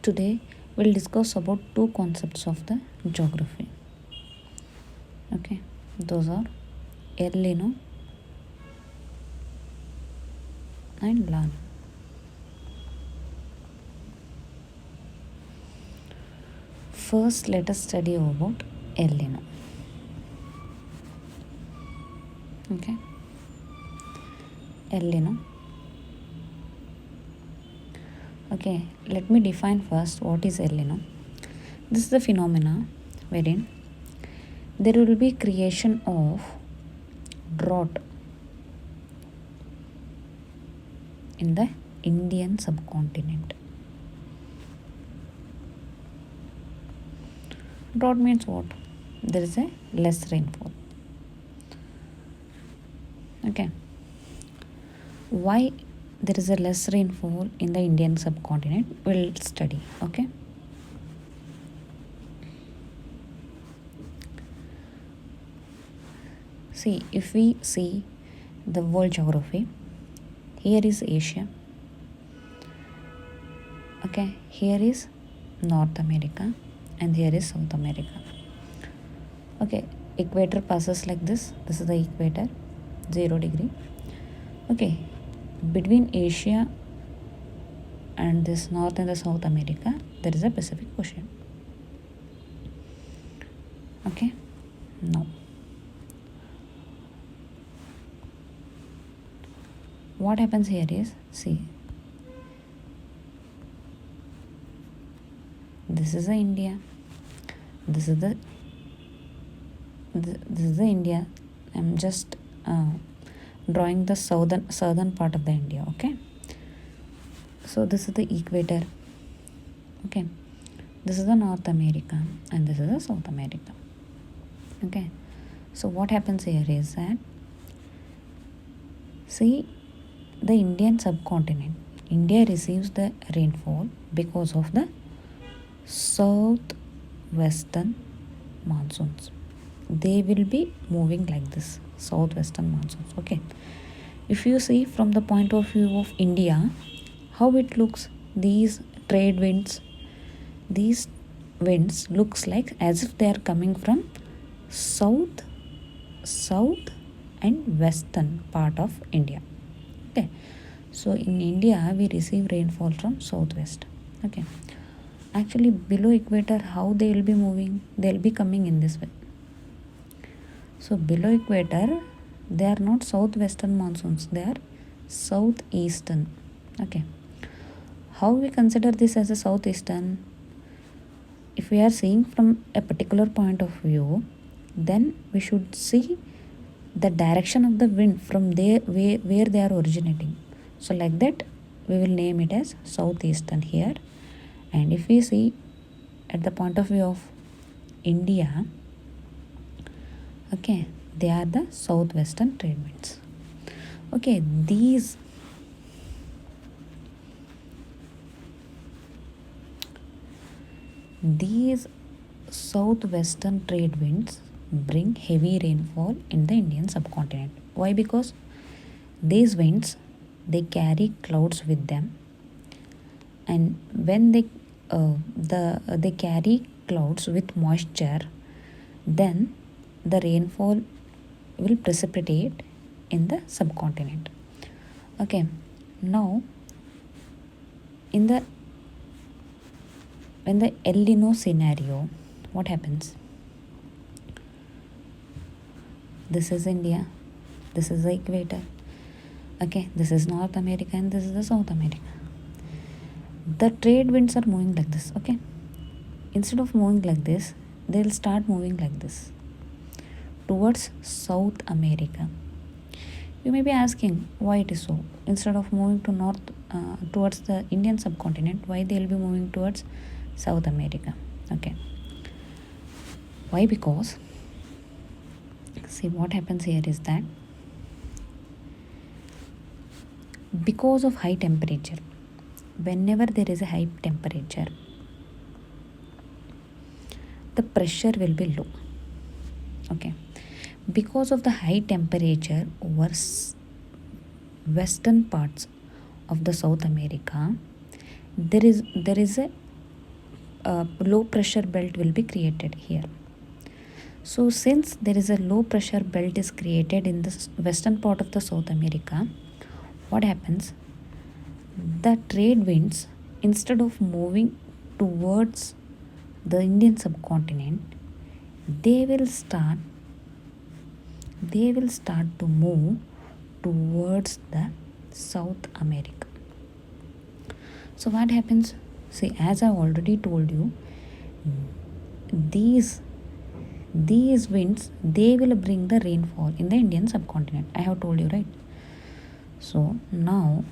Today we'll discuss about two concepts of the geography. Okay, those are El Nino and La Nina. First, let us study about El Nino. Okay, El Nino. Okay, let me define first what is El Nino. This is the phenomena wherein there will be creation of drought in the Indian subcontinent. Drought means what? There is a less rainfall. Okay. Why there is a less rainfall in the Indian subcontinent? We'll study. Okay. See, if we see the world geography, here is Asia. Okay, here is North America and here is South America. Okay, equator passes like this. This is the equator, 0 degree. Okay, between Asia and this North and the South America, there is a Pacific Ocean. Okay, now what happens here is, see, this is the India, this is the India. I'm just drawing the southern part of the India. Okay, so this is the equator. Okay, this is the North America and this is the South America. Okay, so what happens here is that, see, the Indian subcontinent, India receives the rainfall because of the southwestern monsoons. They will be moving like this, southwestern monsoons. Okay, if you see from the point of view of India, how it looks, these trade winds, these winds looks like as if they are coming from south and western part of India. Okay, so in India we receive rainfall from southwest. Okay, actually below equator, how they will be moving? They will be coming in this way. So below equator, they are not southwestern monsoons, they are southeastern. Okay, how we consider this as a southeastern? If we are seeing from a particular point of view, then we should see the direction of the wind from there where they are originating. So like that we will name it as southeastern here. And if we see at the point of view of India, okay, they are the southwestern trade winds. Okay, these southwestern trade winds bring heavy rainfall in the Indian subcontinent. Why? Because these winds, they carry clouds with them, and when they carry clouds with moisture, then the rainfall will precipitate in the subcontinent. Okay, now when the El Nino scenario, what happens? This is India, this is the equator. Okay, this is North America and this is the South America. The trade winds are moving like this. Okay, instead of moving like this, they'll start moving like this towards South America. You may be asking why it is so. Instead of moving to north towards the Indian subcontinent, why they'll be moving towards South America? Okay, why? Because see, what happens here is that because of high temperature, whenever there is a high temperature, the pressure will be low. Okay, because of the high temperature over western parts of the South America, there is a low pressure belt will be created here. So since there is a low pressure belt is created in the western part of the South America, what happens? The trade winds, instead of moving towards the Indian subcontinent, they will start to move towards the South America. So what happens? See, as I already told you, these winds, they will bring the rainfall in the Indian subcontinent. I have told you, right? So now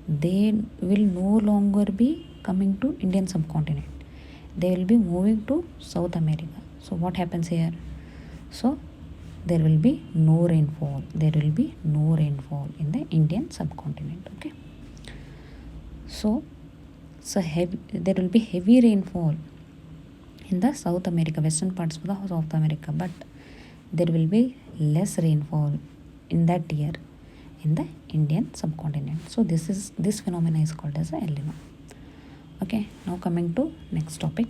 they will no longer be coming to Indian subcontinent. They will be moving to South America. So what happens here? So there will be no rainfall. There will be no rainfall in the Indian subcontinent. Okay. So there will be heavy rainfall in the South America, western parts of the South America, but there will be less rainfall in that year in the Indian subcontinent. So this phenomena is called as a El Nino. Okay, now coming to next topic.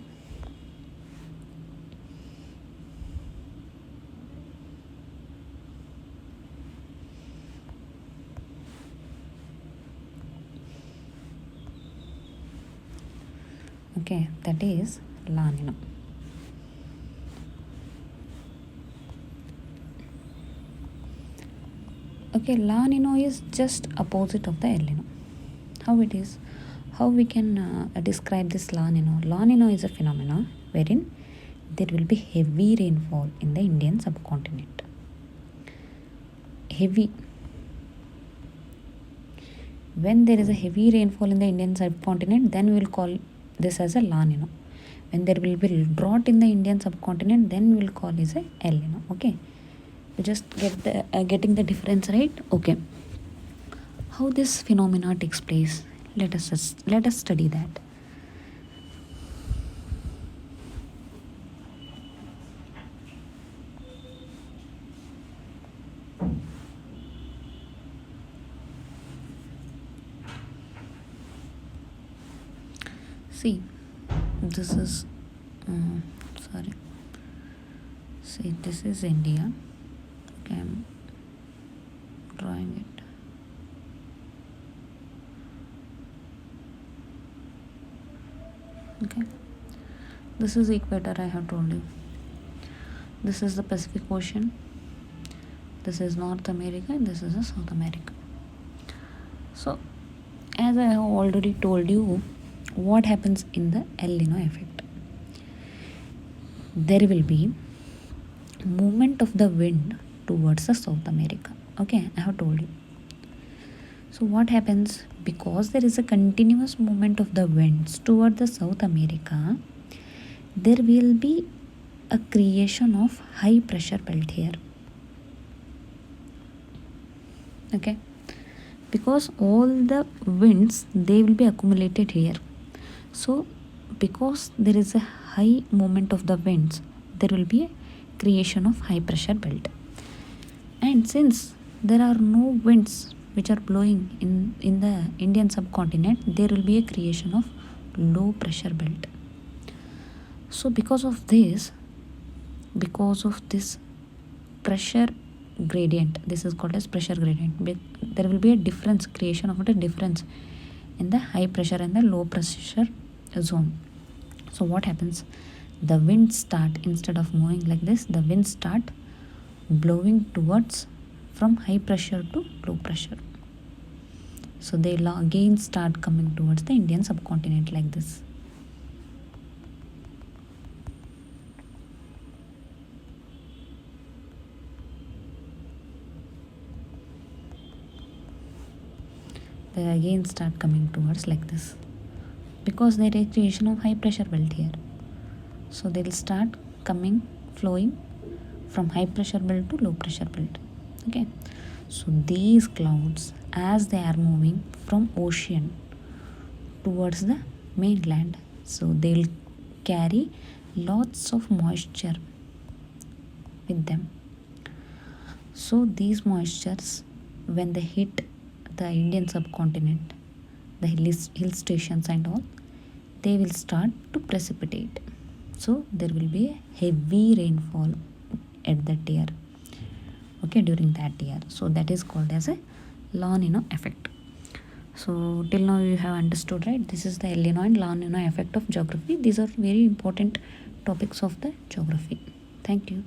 Okay, that is La Nina. Okay, La Nina is just opposite of the El Nino. How it is? How we can describe this La Nina? La Nina is a phenomena wherein there will be heavy rainfall in the Indian subcontinent. Heavy. When there is a heavy rainfall in the Indian subcontinent, then we will call this as a La Nina. When there will be drought in the Indian subcontinent, then we will call this a El Nino. Okay. You just getting the difference, right? Okay. How this phenomena takes place? Let us study that. See, this is see, this is India. Okay, I'm drawing it. Okay, this is equator, I have told you. This is the Pacific Ocean. This is North America and this is the South America. So as I have already told you, what happens in the El Nino effect? There will be movement of the wind towards the South America. Okay, I have told you. So what happens? Because there is a continuous movement of the winds toward the South America, there will be a creation of high pressure belt here. Okay, because all the winds, they will be accumulated here. So because there is a high movement of the winds, there will be a creation of high pressure belt. And since there are no winds which are blowing in the Indian subcontinent, there will be a creation of low pressure belt. So because of this pressure gradient, this is called as pressure gradient, there will be a creation of a difference in the high pressure and the low pressure zone. So what happens? The winds start, instead of moving like this, the winds start blowing towards from high pressure to low pressure. So they'll again start coming towards the Indian subcontinent like this. They again start coming towards like this, because there is creation of high pressure belt here. So they'll start flowing from high pressure belt to low pressure belt. Okay, so these clouds, as they are moving from ocean towards the mainland, so they'll carry lots of moisture with them. So these moistures, when they hit the Indian subcontinent, the hill stations and all, they will start to precipitate. So there will be a heavy rainfall at that year, okay, during that year. So that is called as a La Nina effect. So till now you have understood, right? This is the El Nino and La Nina effect of geography. These are very important topics of the geography. Thank you.